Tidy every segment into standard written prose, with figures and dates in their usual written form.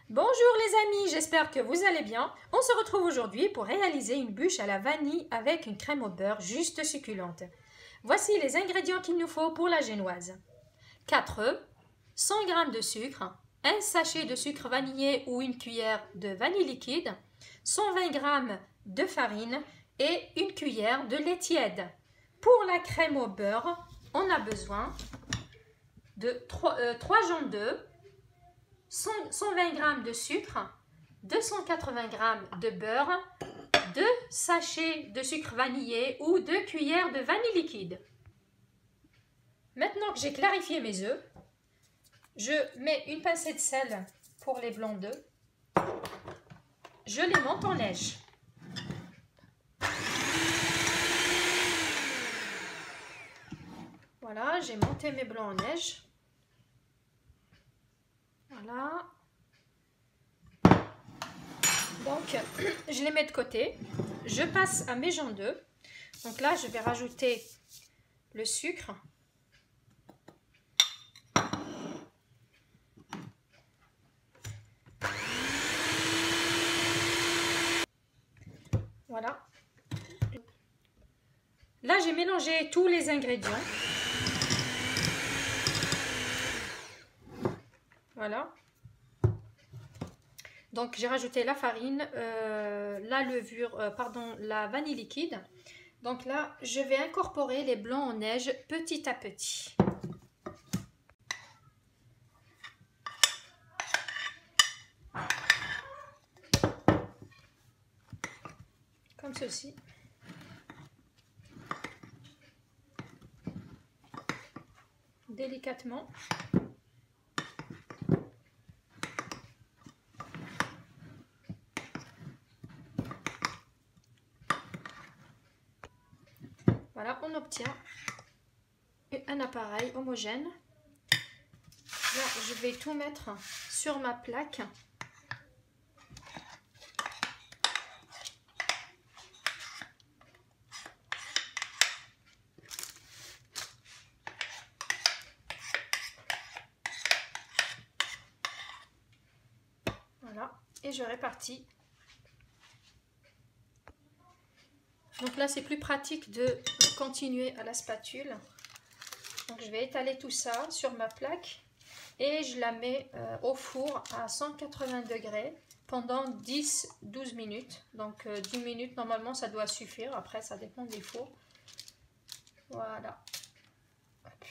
Bonjour les amis, j'espère que vous allez bien. On se retrouve aujourd'hui pour réaliser une bûche à la vanille avec une crème au beurre juste succulente. Voici les ingrédients qu'il nous faut pour la génoise. 4 œufs, 100 g de sucre, un sachet de sucre vanillé ou une cuillère de vanille liquide, 120 g de farine et une cuillère de lait tiède. Pour la crème au beurre, on a besoin de 3 jaunes d'œufs, 120 g de sucre, 280 g de beurre, 2 sachets de sucre vanillé ou 2 cuillères de vanille liquide. Maintenant que j'ai clarifié mes œufs, je mets une pincée de sel pour les blancs d'œufs. Je les monte en neige. Voilà, j'ai monté mes blancs en neige. Voilà. Donc, je les mets de côté. Je passe à mes jaune d'œufs. Donc là, je vais rajouter le sucre. Voilà. Là, j'ai mélangé tous les ingrédients. Voilà. Donc, j'ai rajouté la farine, la vanille liquide. Donc là, je vais incorporer les blancs en neige petit à petit. Comme ceci. Délicatement. Voilà, on obtient un appareil homogène. Là, je vais tout mettre sur ma plaque. Voilà, et je répartis. Donc là, c'est plus pratique de continuer à la spatule. Donc je vais étaler tout ça sur ma plaque et je la mets au four à 180 degrés pendant 10-12 minutes. Donc 10 minutes, normalement, ça doit suffire. Après, ça dépend des fours. Voilà. Hop.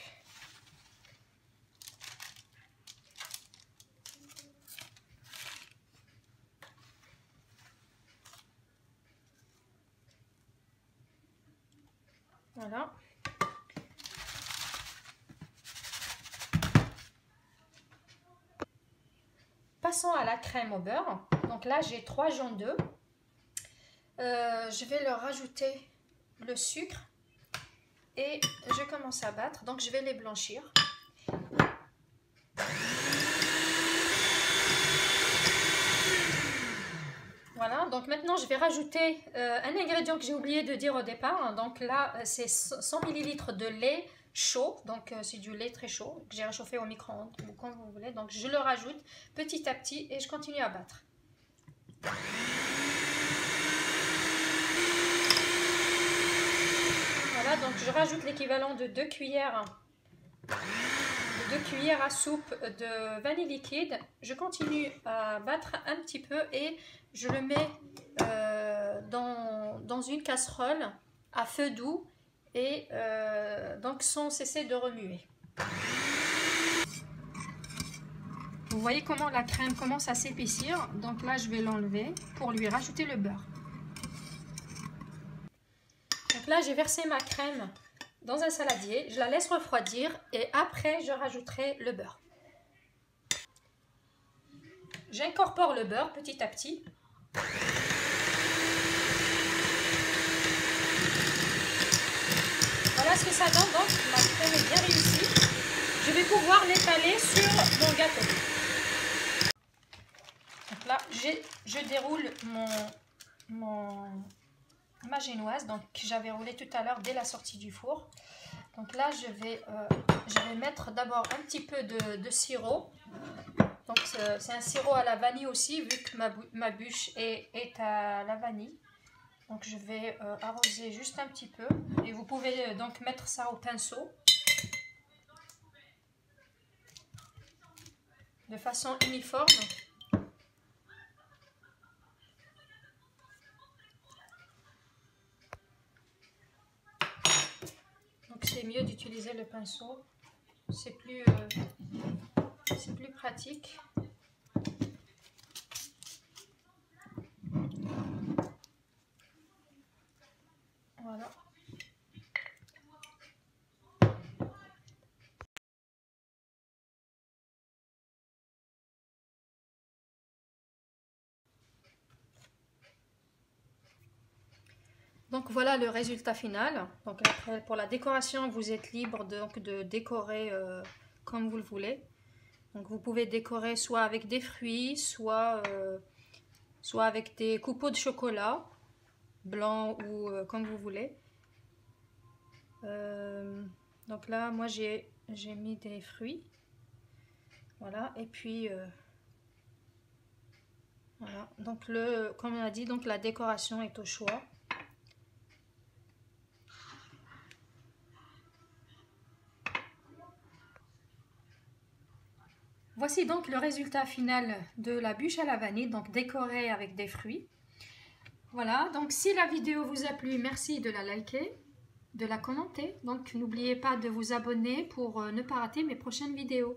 Voilà. Passons à la crème au beurre. Donc là, j'ai 3 jaunes d'œufs. Je vais leur rajouter le sucre et je commence à battre. Donc je vais les blanchir. Voilà, donc maintenant je vais rajouter un ingrédient que j'ai oublié de dire au départ. Donc là, c'est 100 ml de lait chaud. Donc c'est du lait très chaud que j'ai réchauffé au micro-ondes ou comme vous voulez. Donc je le rajoute petit à petit et je continue à battre. Voilà, donc je rajoute l'équivalent de 2 cuillères à soupe de vanille liquide. Je continue à battre un petit peu et je le mets dans une casserole à feu doux et donc sans cesser de remuer. Vous voyez comment la crème commence à s'épaissir. Donc là, je vais l'enlever pour lui rajouter le beurre. Donc là, j'ai versé ma crème dans un saladier, je la laisse refroidir et après je rajouterai le beurre. J'incorpore le beurre petit à petit. Voilà ce que ça donne, donc la crème est bien réussie. Je vais pouvoir l'étaler sur mon gâteau. Donc là, je déroule ma génoise, donc j'avais roulé tout à l'heure dès la sortie du four. Donc là, je vais mettre d'abord un petit peu de sirop Donc c'est un sirop à la vanille aussi, vu que ma bûche est à la vanille. Donc je vais arroser juste un petit peu. Et vous pouvez donc mettre ça au pinceau. De façon uniforme. Donc c'est mieux d'utiliser le pinceau. C'est plus pratique. Voilà. Donc voilà le résultat final. Donc après, pour la décoration, vous êtes libre de décorer comme vous le voulez. Donc vous pouvez décorer soit avec des fruits, soit avec des coupeaux de chocolat blanc ou comme vous voulez. Donc là, moi j'ai mis des fruits. Voilà, et puis voilà. Donc comme on a dit, donc la décoration est au choix. Voici donc le résultat final de la bûche à la vanille, donc décorée avec des fruits. Voilà, donc si la vidéo vous a plu, merci de la liker, de la commenter. Donc n'oubliez pas de vous abonner pour ne pas rater mes prochaines vidéos.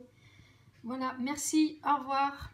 Voilà, merci, au revoir.